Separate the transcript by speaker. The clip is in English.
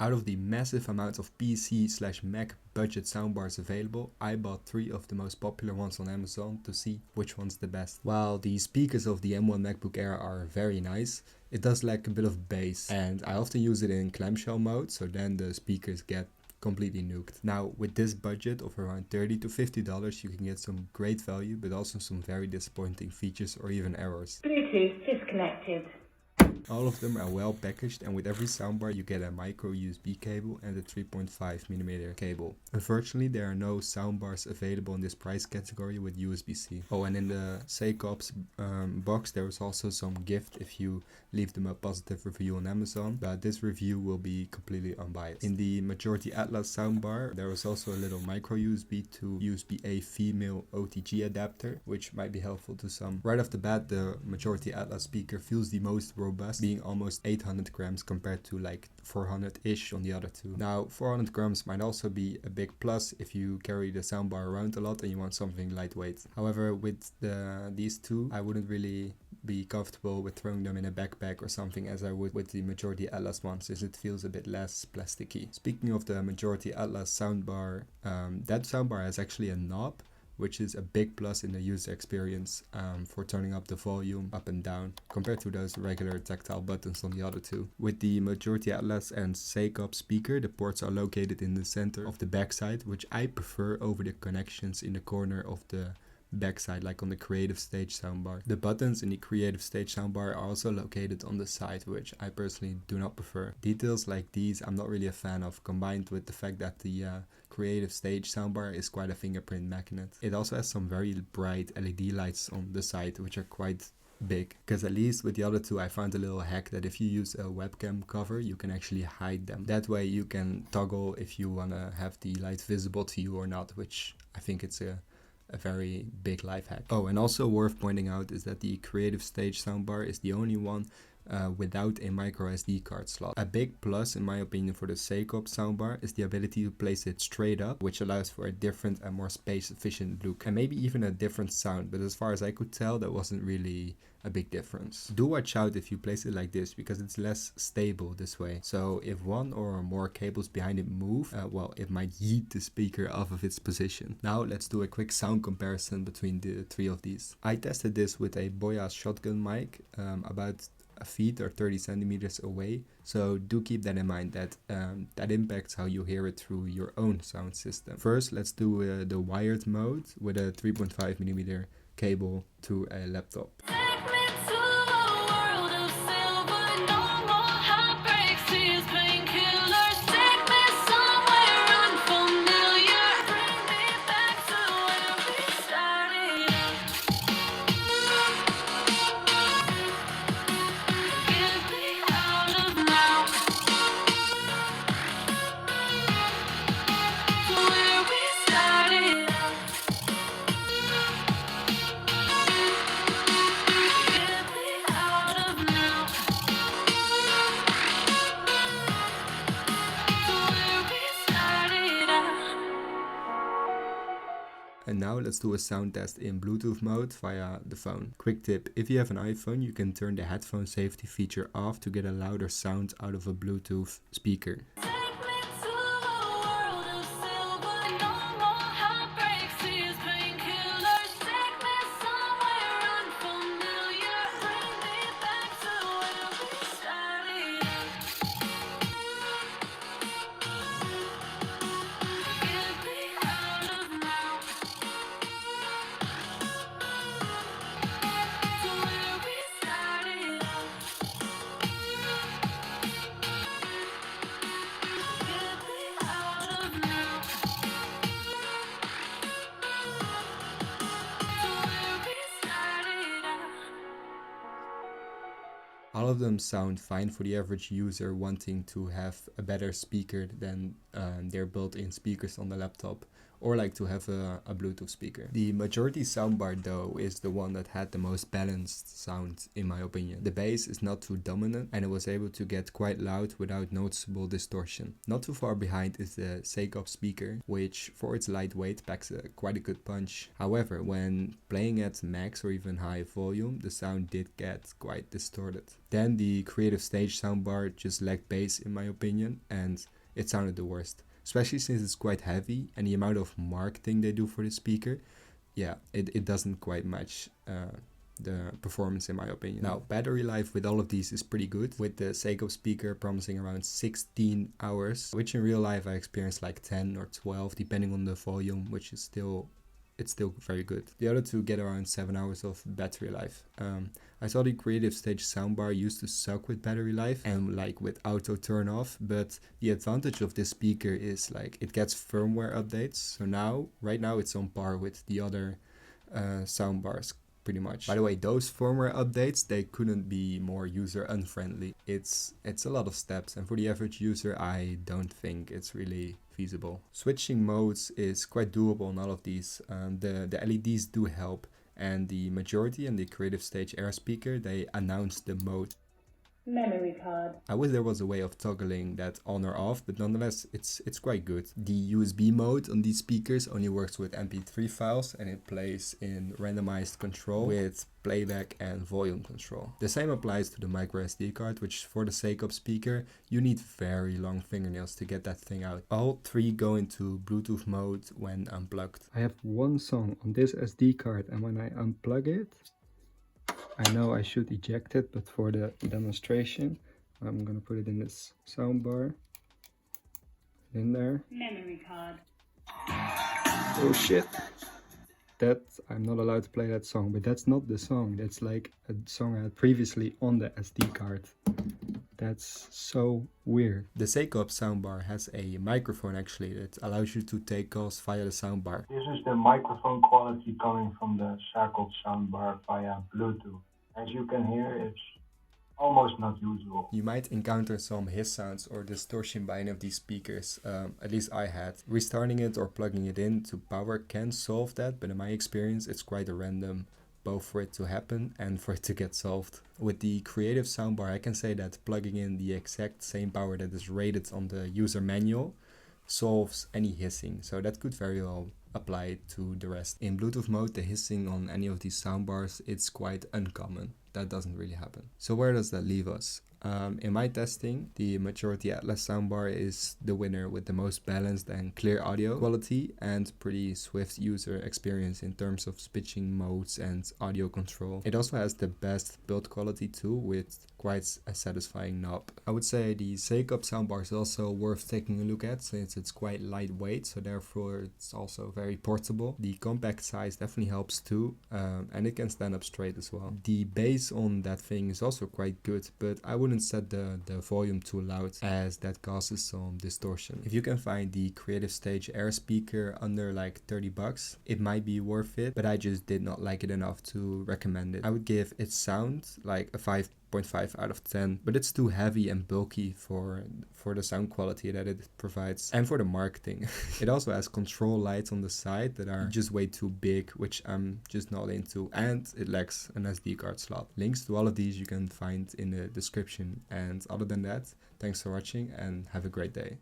Speaker 1: Out of the massive amount of PC/Mac budget soundbars available, I bought 3 of the most popular ones on Amazon to see which one's the best. While the speakers of the M1 MacBook Air are very nice, it does lack a bit of bass, and I often use it in clamshell mode, so then the speakers get completely nuked. Now, with this budget of around $30 to $50, you can get some great value, but also some very disappointing features or even errors.
Speaker 2: Bluetooth disconnected.
Speaker 1: All of them are well packaged, and with every soundbar you get a micro USB cable and a 3.5mm cable. Unfortunately, there are no soundbars available in this price category with USB-C. Oh, and in the Seikops box there is also some gift if you leave them a positive review on Amazon, but this review will be completely unbiased. In the Majority Atlas soundbar there is also a little micro USB to USB-A female OTG adapter, which might be helpful to some. Right off the bat, the Majority Atlas speaker feels the most robust, being almost 800 grams compared to like 400-ish on the other two. Now, 400 grams might also be a big plus if you carry the soundbar around a lot and you want something lightweight. However, with these two, I wouldn't really be comfortable with throwing them in a backpack or something as I would with the Majority Atlas one, since it feels a bit less plasticky. Speaking of the Majority Atlas soundbar, that soundbar has actually a knob, which is a big plus in the user experience for turning up the volume up and down compared to those regular tactile buttons on the other two. With the Majority Atlas and Seikop speaker, the ports are located in the center of the backside, which I prefer over the connections in the corner of the backside, like on the Creative Stage soundbar. The buttons in the Creative Stage soundbar are also located on the side, which I personally do not prefer. Details like these I'm not really a fan of, combined with the fact that the Creative Stage soundbar is quite a fingerprint magnet. It also has some very bright LED lights on the side, which are quite big, because at least with the other two I found a little hack that if you use a webcam cover you can actually hide them. That way you can toggle if you want to have the light visible to you or not, which I think it's a very big life hack. Oh, and also worth pointing out is that the Creative Stage soundbar is the only one without a micro SD card slot. A big plus in my opinion for the Seikop soundbar is the ability to place it straight up, which allows for a different and more space efficient look and maybe even a different sound, but as far as I could tell that wasn't really a big difference. Do watch out if you place it like this, because it's less stable this way. So if one or more cables behind it move, well, it might yeet the speaker off of its position. Now let's do a quick sound comparison between the 3 of these. I tested this with a Boya shotgun mic about a feet or 30 centimeters away, so do keep that in mind, that that impacts how you hear it through your own sound system. First, let's do the wired mode with a 3.5mm cable to a laptop. And now let's do a sound test in Bluetooth mode via the phone. Quick tip, if you have an iPhone, you can turn the headphone safety feature off to get a louder sound out of a Bluetooth speaker. All of them sound fine for the average user wanting to have a better speaker than their built-in speakers on the laptop, or like to have a Bluetooth speaker. The majority soundbar though is the one that had the most balanced sound in my opinion. The bass is not too dominant and it was able to get quite loud without noticeable distortion. Not too far behind is the Seikop speaker, which for its lightweight packs quite a good punch. However, when playing at max or even high volume, the sound did get quite distorted. Then the Creative Stage soundbar just lacked bass in my opinion, and it sounded the worst. Especially since it's quite heavy and the amount of marketing they do for the speaker, yeah, it doesn't quite match the performance in my opinion. Now, battery life with all of these is pretty good, with the Seikop speaker promising around 16 hours, which in real life I experienced like 10 or 12 depending on the volume, which is still very good. The other two get around 7 hours of battery life. I saw the Creative Stage soundbar used to suck with battery life and like with auto turn off, but the advantage of this speaker is like it gets firmware updates. So right now it's on par with the other soundbars pretty much. By the way, those firmware updates, they couldn't be more user unfriendly. It's a lot of steps, and for the average user I don't think it's really feasible. Switching modes is quite doable on all of these. The LEDs do help, and the majority and the Creative Stage Air speaker, they announced the mode.
Speaker 2: Memory card.
Speaker 1: I wish there was a way of toggling that on or off, but nonetheless it's quite good. The USB mode on these speakers only works with MP3 files and it plays in randomized control with playback and volume control. The same applies to the micro SD card, which for the Seikop speaker you need very long fingernails to get that thing out. All three go into Bluetooth mode when unplugged. I have one song on this SD card, and when I unplug it, I know I should eject it, but for the demonstration, I'm gonna put it in this soundbar. In there.
Speaker 2: Memory card.
Speaker 1: Oh shit! I'm not allowed to play that song, but that's not the song. That's like a song I had previously on the SD card. That's so weird. The Seikop soundbar has a microphone actually that allows you to take calls via the soundbar.
Speaker 3: This is the microphone quality coming from the Seikop soundbar via Bluetooth. As you can hear, it's almost not usual.
Speaker 1: You might encounter some hiss sounds or distortion by any of these speakers, at least I had. Restarting it or plugging it in to power can solve that, but in my experience it's quite a random, both for it to happen and for it to get solved. With the Creative soundbar I can say that plugging in the exact same power that is rated on the user manual solves any hissing, so that could very well apply to the rest. In Bluetooth mode, the hissing on any of these soundbars, it's quite uncommon. That doesn't really happen. So where does that leave us? In my testing, the majority Atlas soundbar is the winner with the most balanced and clear audio quality and pretty swift user experience in terms of switching modes and audio control. It also has the best build quality too, with quite a satisfying knob. I would say the Seikop soundbar is also worth taking a look at since it's quite lightweight, so therefore it's also very portable. The compact size definitely helps too, and it can stand up straight as well. The bass on that thing is also quite good, but I wouldn't set the volume too loud as that causes some distortion. If you can find the Creative Stage Air speaker under like $30, it might be worth it, but I just did not like it enough to recommend it. I would give its sound like a 5.5 out of 10, but it's too heavy and bulky for the sound quality that it provides and for the marketing. It also has control lights on the side that are just way too big, which I'm just not into, and it lacks an SD card slot. Links to all of these you can find in the description, and other than that, thanks for watching and have a great day.